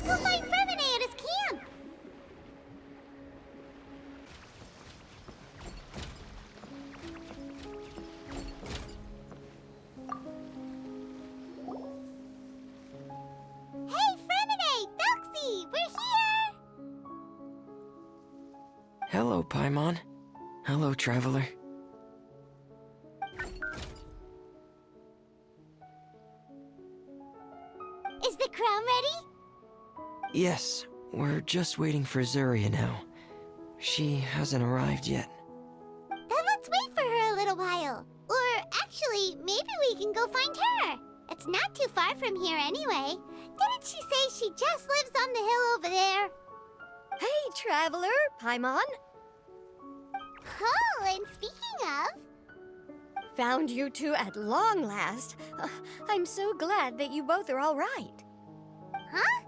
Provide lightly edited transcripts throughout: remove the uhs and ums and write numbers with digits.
go find Fremine at his camp! Hey, Fremine! Felxie! We're here! Hello, Paimon. Hello, traveler. Is the crown ready? Yes, we're just waiting for Zuria now. She hasn't arrived yet. Then let's wait for her a little while. Or actually, maybe we can go find her. It's not too far from here anyway. Didn't she say she just lives on the hill over there? Hey, traveler, Paimon. Oh, and speaking of... Found you two at long last. I'm so glad that you both are all right. Huh?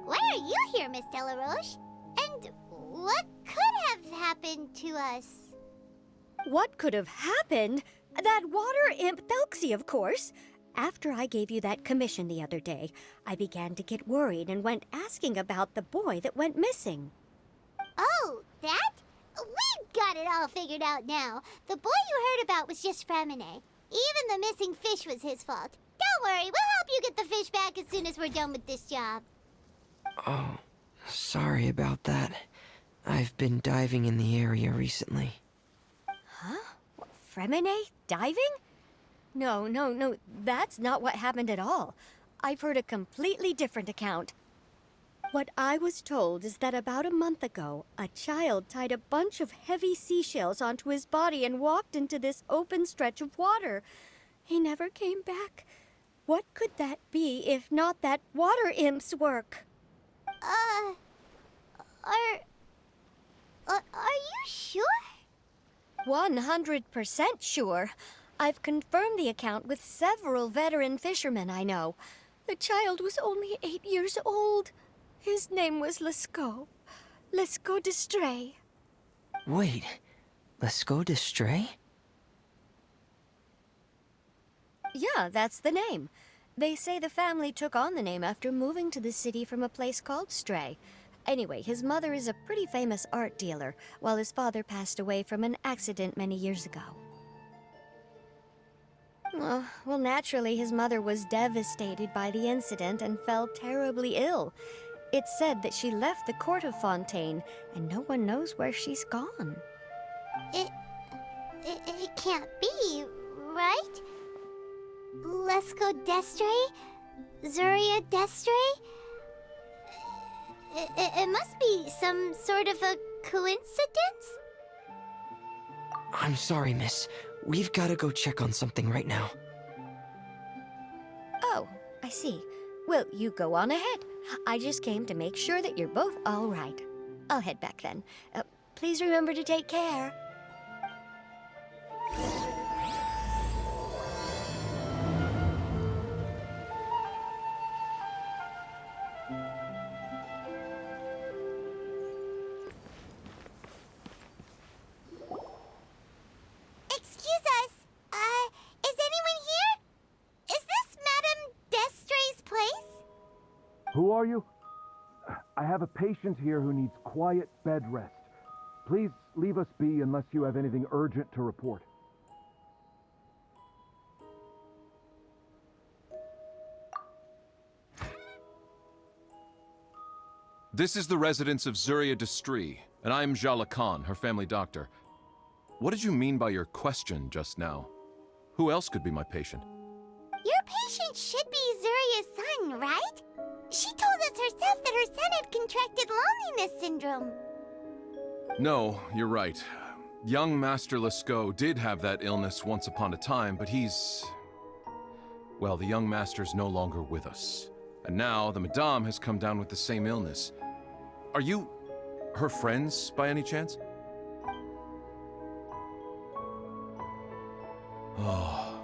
Why are you here, Miss Delaroche? And what could have happened to us? What could have happened? That water imp Felxie, of course. After I gave you that commission the other day, I began to get worried and went asking about the boy that went missing. Oh, that? We've got it all figured out now. The boy you heard about was just Fremine. Even the missing fish was his fault. Don't worry, we'll help you get the fish back as soon as we're done with this job. Oh, sorry about that. I've been diving in the area recently. Huh? What, Fremine? Diving? No, that's not what happened at all. I've heard a completely different account. What I was told is that about a month ago, a child tied a bunch of heavy seashells onto his body and walked into this open stretch of water. He never came back. What could that be if not that water imp's work? Are you sure? 100% sure. I've confirmed the account with several veteran fishermen I know. The child was only 8 years old. His name was Lescaut. Lescaut d'Estray. Wait, Lescaut d'Estray? Yeah, that's the name. They say the family took on the name after moving to the city from a place called Stray. Anyway, his mother is a pretty famous art dealer, while his father passed away from an accident many years ago. Well, naturally, his mother was devastated by the incident and fell terribly ill. It's said that she left the court of Fontaine, and no one knows where she's gone. It can't be, right? Lescaut d'Estray? Zuria d'Estray? It must be some sort of a coincidence? I'm sorry, miss. We've got to go check on something right now. Oh, I see. Well, you go on ahead. I just came to make sure that you're both all right. I'll head back then. Please remember to take care. Excuse us. Is anyone here? Is this Madame d'Estray's place? Who are you? I have a patient here who needs quiet bed rest. Please leave us be unless you have anything urgent to report. This is the residence of Zuria d'Estray, and I am Jala Khan, her family doctor. What did you mean by your question just now? Who else could be my patient? Your patient should be Zuria's son, right? She told us herself that her son had contracted loneliness syndrome. No, you're right. Young Master Lescaut did have that illness once upon a time, but well, the young master's no longer with us. And now the Madame has come down with the same illness. Are you her friends, by any chance? Oh,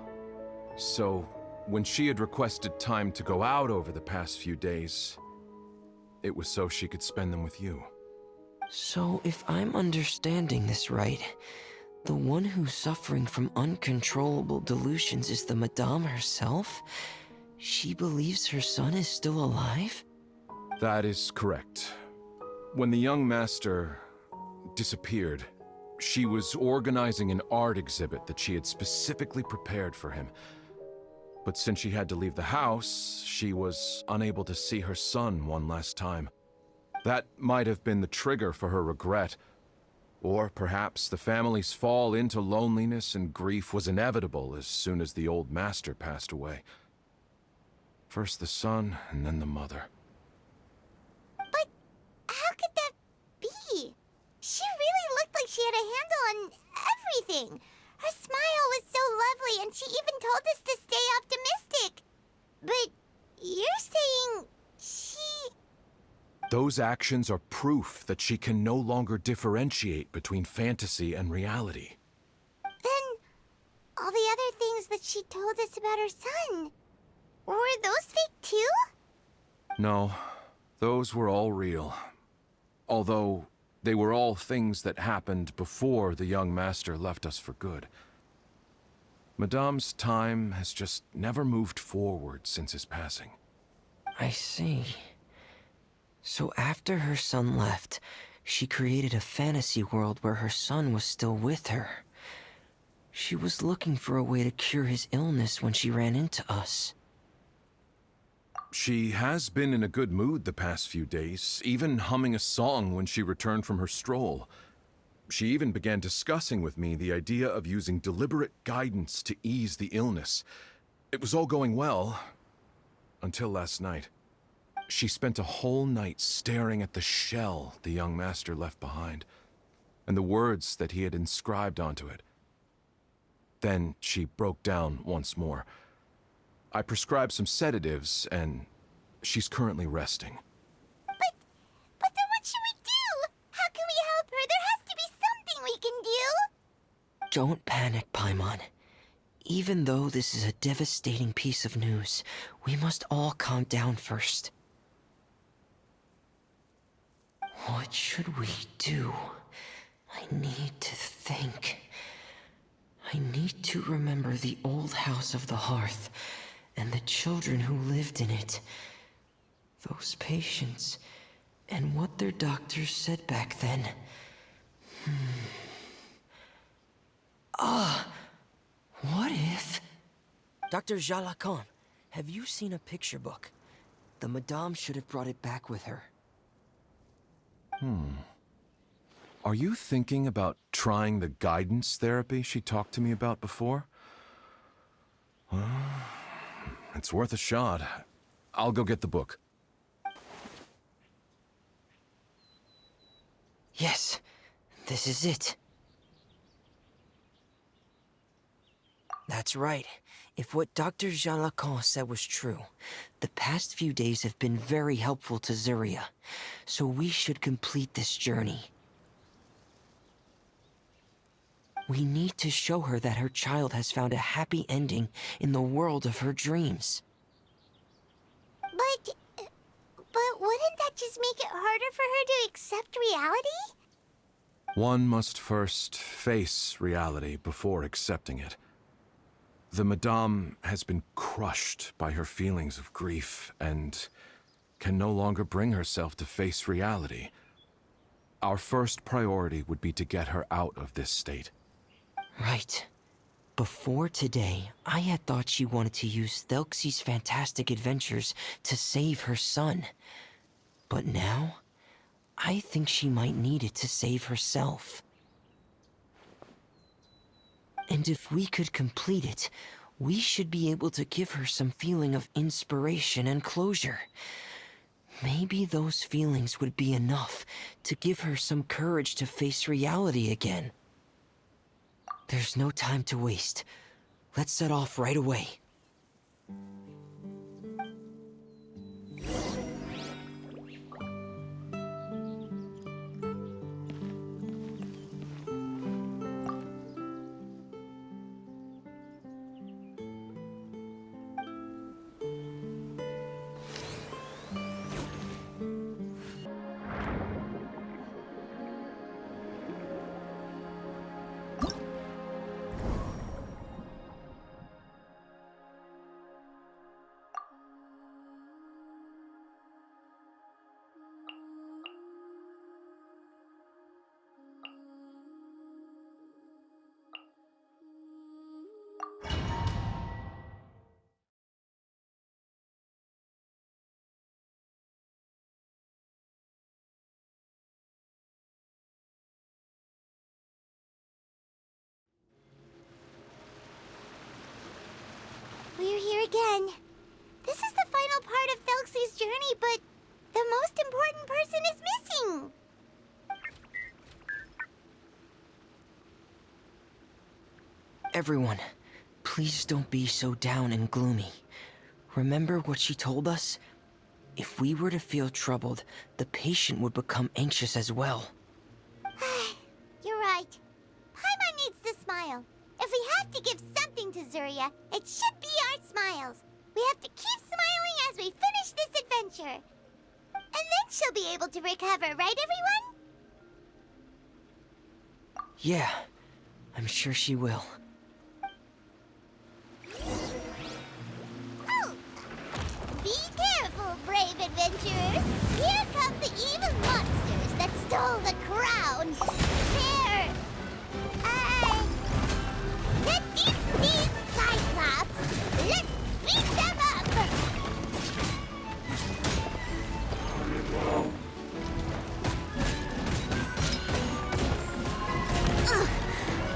so when she had requested time to go out over the past few days, it was so she could spend them with you. So, if I'm understanding this right, the one who's suffering from uncontrollable delusions is the Madame herself? She believes her son is still alive? That is correct. When the young master disappeared, she was organizing an art exhibit that she had specifically prepared for him. But since she had to leave the house, she was unable to see her son one last time. That might have been the trigger for her regret. Or perhaps the family's fall into loneliness and grief was inevitable as soon as the old master passed away. First the son, and then the mother. But how could that be? She really looked like she had a handle on everything. Her smile was so lovely, and she even told us to stay optimistic. But you're saying she... Those actions are proof that she can no longer differentiate between fantasy and reality. Then all the other things that she told us about her son, were those fake too? No, those were all real. Although they were all things that happened before the young master left us for good. Madame's time has just never moved forward since his passing. I see. So after her son left, she created a fantasy world where her son was still with her. She was looking for a way to cure his illness when she ran into us. She has been in a good mood the past few days, even humming a song when she returned from her stroll. She even began discussing with me the idea of using deliberate guidance to ease the illness. It was all going well, until last night. She spent a whole night staring at the shell the young master left behind, and the words that he had inscribed onto it. Then she broke down once more. I prescribed some sedatives, and she's currently resting. But then what should we do? How can we help her? There has to be something we can do. Don't panic, Paimon. Even though this is a devastating piece of news, we must all calm down first. What should we do? I need to think. I need to remember the old house of the hearth and the children who lived in it. Those patients and what their doctors said back then. What if... Dr. Jalacan, have you seen a picture book? The Madame should have brought it back with her. Are you thinking about trying the guidance therapy she talked to me about before? Well, it's worth a shot. I'll go get the book. Yes, this is it. That's right. If what Dr. Jalacan said was true, the past few days have been very helpful to Zuria, so we should complete this journey. We need to show her that her child has found a happy ending in the world of her dreams. But wouldn't that just make it harder for her to accept reality? One must first face reality before accepting it. The Madame has been crushed by her feelings of grief and can no longer bring herself to face reality. Our first priority would be to get her out of this state. Right. Before today, I had thought she wanted to use Thelxie's fantastic adventures to save her son. But now, I think she might need it to save herself. And if we could complete it, we should be able to give her some feeling of inspiration and closure. Maybe those feelings would be enough to give her some courage to face reality again. There's no time to waste. Let's set off right away. again. This is the final part of Thelxie's journey, but the most important person is missing. Everyone, please don't be so down and gloomy. Remember what she told us? If we were to feel troubled, the patient would become anxious as well. You're right. Paimon needs to smile. If we have to give something to Zuria, it should be our smiles. We have to keep smiling as we finish this adventure. And then she'll be able to recover, right, everyone? Yeah, I'm sure she will. Oh! Be careful, brave adventurers! Here come the evil monsters that stole the crown! Prepare! The deep-sea Cyclops! Let's beat them up!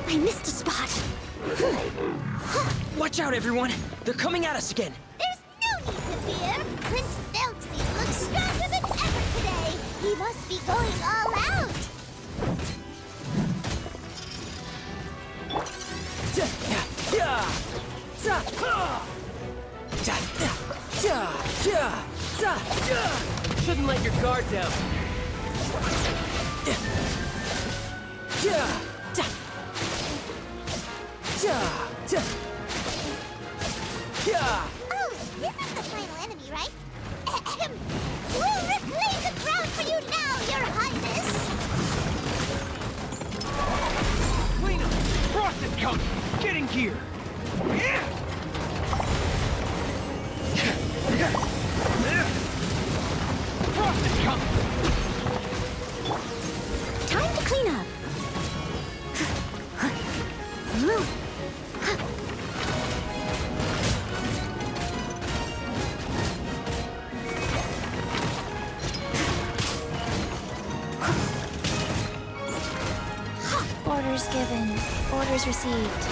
I missed a spot! Watch out, everyone! They're coming at us again! There's no need to fear! Prince Thelxie looks stronger than ever today! He must be going all out! Shouldn't let your guard down. Oh, this is the final enemy, right? Ahem. We'll reclaim the crown for you now, Your Highness! Lena, Frost is coming. Get in gear. Frost is coming. Time to clean up. Orders given. Orders received.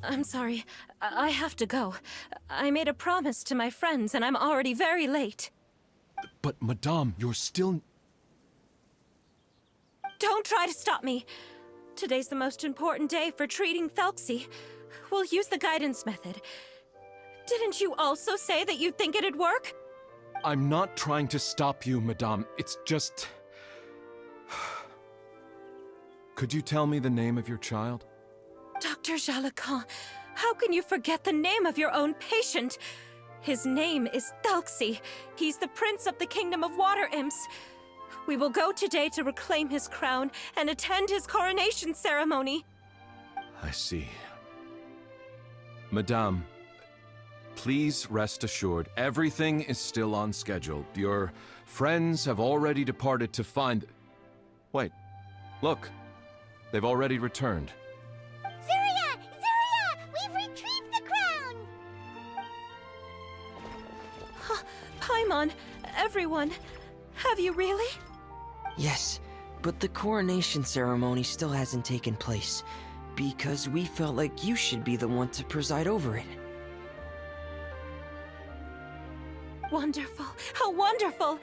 I'm sorry. I have to go. I made a promise to my friends, and I'm already very late. But, Madame, you're still... Don't try to stop me. Today's the most important day for treating Thelxie. We'll use the guidance method. Didn't you also say that you'd think it'd work? I'm not trying to stop you, Madame. It's just... Could you tell me the name of your child? Dr. Jalacan, how can you forget the name of your own patient? His name is Thelxie. He's the prince of the kingdom of water imps. We will go today to reclaim his crown and attend his coronation ceremony. I see. Madame, please rest assured, everything is still on schedule. Your friends have already departed to find... Wait, look. They've already returned. Zuria! Zuria! We've retrieved the crown! Paimon, everyone, have you really? Yes, but the coronation ceremony still hasn't taken place, because we felt like you should be the one to preside over it. Wonderful, how wonderful!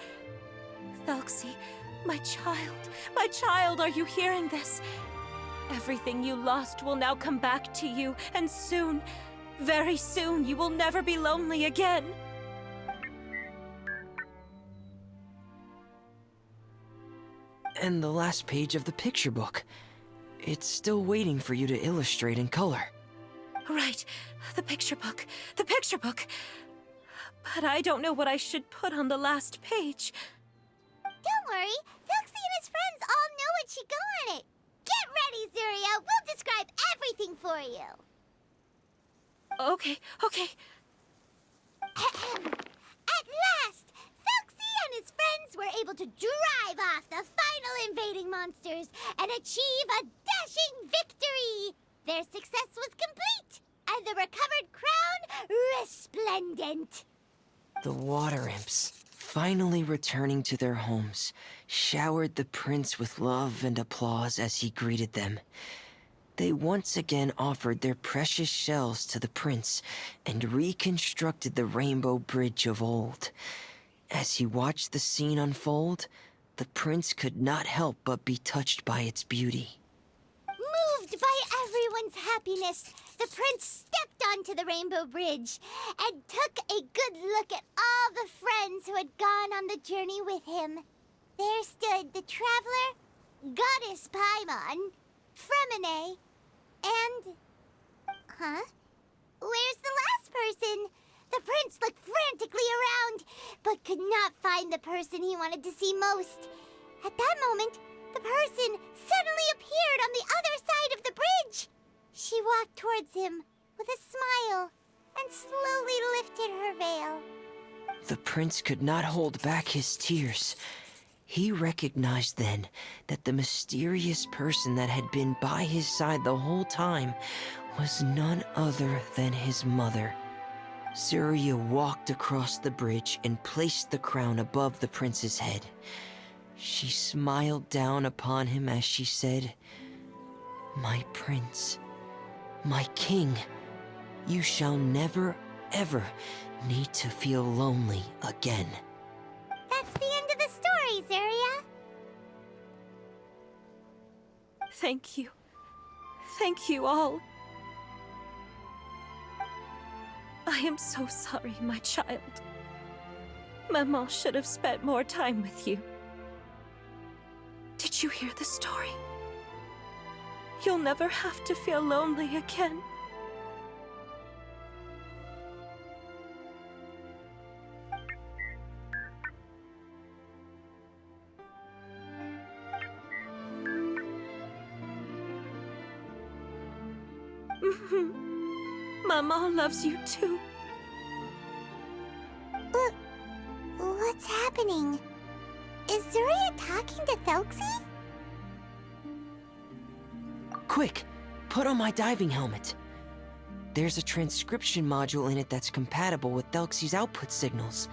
Thelxie, my child, are you hearing this? Everything you lost will now come back to you, and soon, very soon, you will never be lonely again. And the last page of the picture book. It's still waiting for you to illustrate in color. Right, the picture book. But I don't know what I should put on the last page. Don't worry, Thelxie and his friends all know what should go on it. Get ready, Zuria! We'll describe everything for you! Okay, okay. At last, Felxie and his friends were able to drive off the final invading monsters and achieve a dashing victory. Their success was complete, and the recovered crown resplendent. The water imps, finally returning to their homes, showered the prince with love and applause as he greeted them. They once again offered their precious shells to the prince and reconstructed the rainbow bridge of old. As he watched the scene unfold, the prince could not help but be touched by its beauty. Moved by everyone's happiness, the prince stepped onto the rainbow bridge and took a good look at all the friends who had gone on the journey with him. There stood the traveler, Goddess Paimon, Fremine, and... Huh? Where's the last person? The prince looked frantically around, but could not find the person he wanted to see most. At that moment, the person suddenly appeared on the other side of the bridge. She walked towards him with a smile and slowly lifted her veil. The prince could not hold back his tears. He recognized then that the mysterious person that had been by his side the whole time was none other than his mother. Surya walked across the bridge and placed the crown above the prince's head. She smiled down upon him as she said, "My prince, my king, you shall never, ever need to feel lonely again." That's the end of the story, Surya. Thank you. Thank you all. I am so sorry, my child. Maman should have spent more time with you. Did you hear the story? You'll never have to feel lonely again. Maman loves you too. What's happening? Is Surya talking to Felxie? Quick, put on my diving helmet. There's a transcription module in it that's compatible with Thelxie's output signals.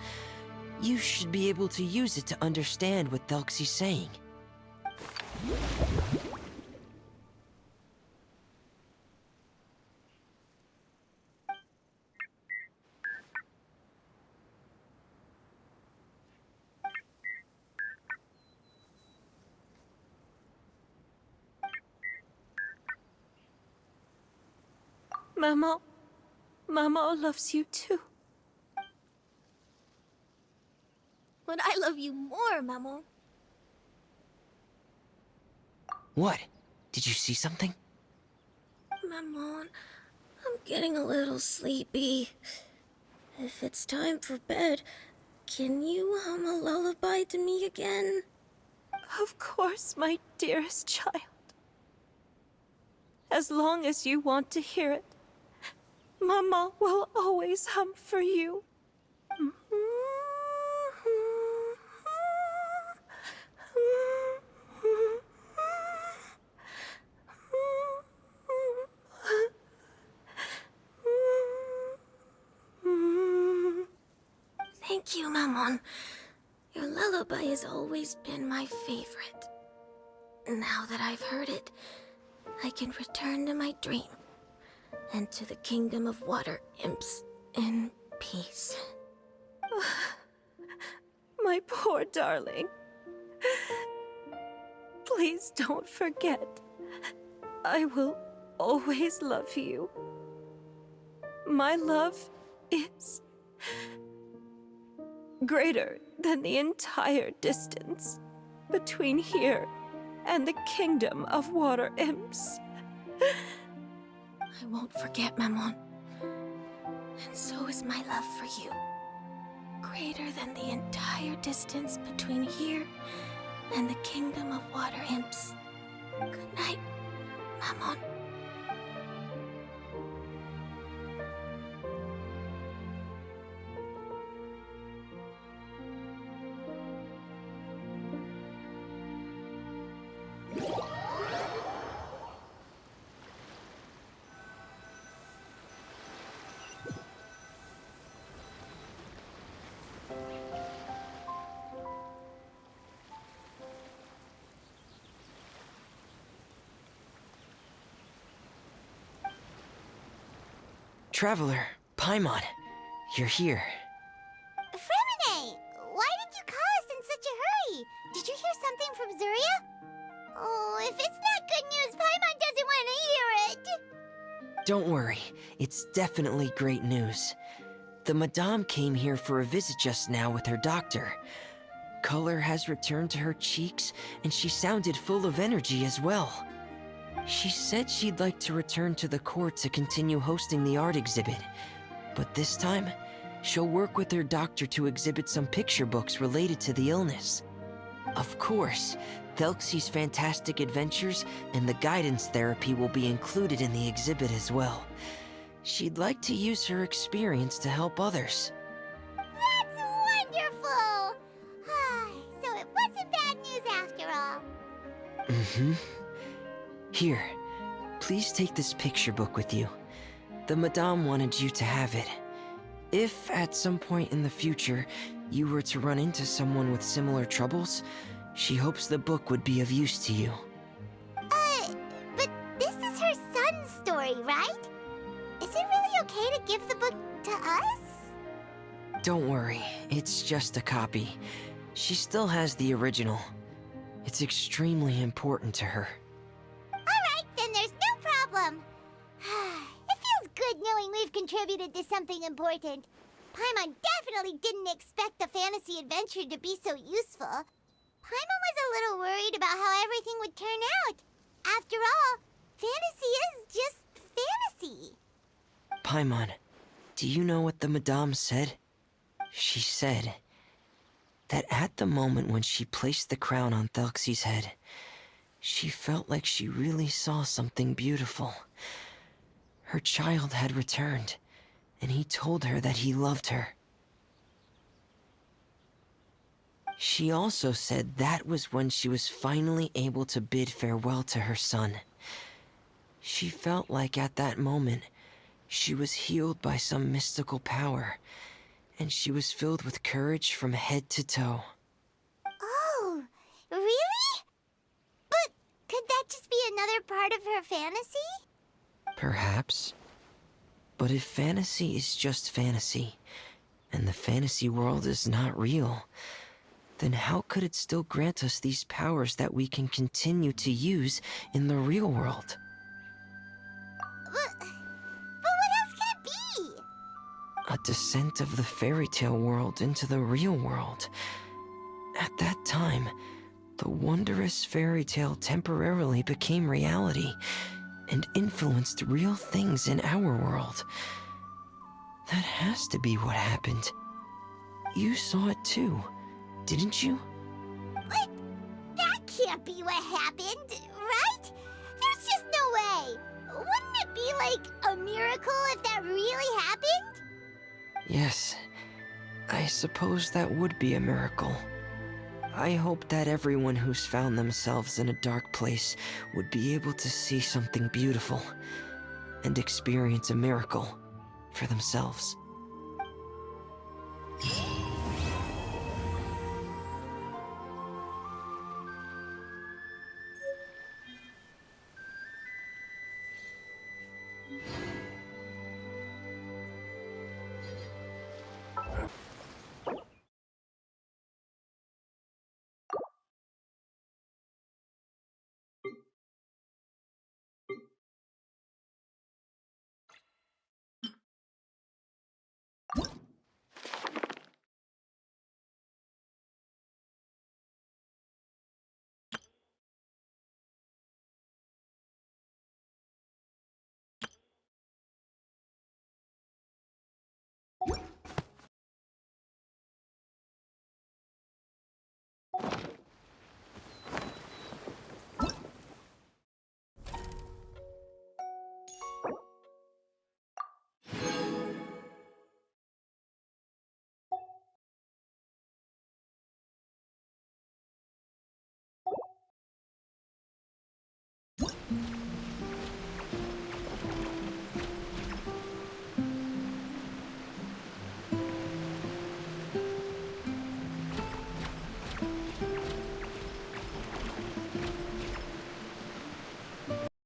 You should be able to use it to understand what Thelxie's saying. Maman loves you too. But I love you more, Maman. What? Did you see something? Maman, I'm getting a little sleepy. If it's time for bed, can you hum a lullaby to me again? Of course, my dearest child. As long as you want to hear it, Mama will always hum for you. Thank you, Maman. Your lullaby has always been my favorite. Now that I've heard it, I can return to my dream and to the kingdom of water imps in peace. My poor darling. Please don't forget. I will always love you. My love is greater than the entire distance between here and the kingdom of water imps. I won't forget, Maman. And so is my love for you. Greater than the entire distance between here and the kingdom of water imps. Good night, Maman. Traveler, Paimon, you're here. Fremine, why did you call us in such a hurry? Did you hear something from Zuria? Oh, if it's not good news, Paimon doesn't want to hear it. Don't worry, it's definitely great news. The Madame came here for a visit just now with her doctor. Color has returned to her cheeks, and she sounded full of energy as well. She said she'd like to return to the court to continue hosting the art exhibit. But this time, she'll work with her doctor to exhibit some picture books related to the illness. Of course, Thelxie's fantastic adventures and the guidance therapy will be included in the exhibit as well. She'd like to use her experience to help others. That's wonderful! So it wasn't bad news after all. Mm-hmm. Here, please take this picture book with you. The Madame wanted you to have it. If, at some point in the future, you were to run into someone with similar troubles, she hopes the book would be of use to you. But this is her son's story, right? Is it really okay to give the book to us? Don't worry, it's just a copy. She still has the original. It's extremely important to her. Alright, then there's no problem. It feels good knowing we've contributed to something important. Paimon definitely didn't expect the fantasy adventure to be so useful. Paimon was a little worried about how everything would turn out. After all, fantasy is just fantasy. Paimon, do you know what the Madame said? She said that at the moment when she placed the crown on Thelxie's head, she felt like she really saw something beautiful. Her child had returned, and he told her that he loved her. She also said that was when she was finally able to bid farewell to her son. She felt like at that moment, she was healed by some mystical power, and she was filled with courage from head to toe. Oh, really? But could that just be another part of her fantasy? Perhaps. But if fantasy is just fantasy, and the fantasy world is not real, then how could it still grant us these powers that we can continue to use in the real world? But what else could it be? A descent of the fairy tale world into the real world. At that time, the wondrous fairy tale temporarily became reality and influenced real things in our world. That has to be what happened. You saw it too, didn't you? But that can't be what happened, right? There's just no way. Wouldn't it be like a miracle if that really happened? Yes, I suppose that would be a miracle. I hope that everyone who's found themselves in a dark place would be able to see something beautiful and experience a miracle for themselves.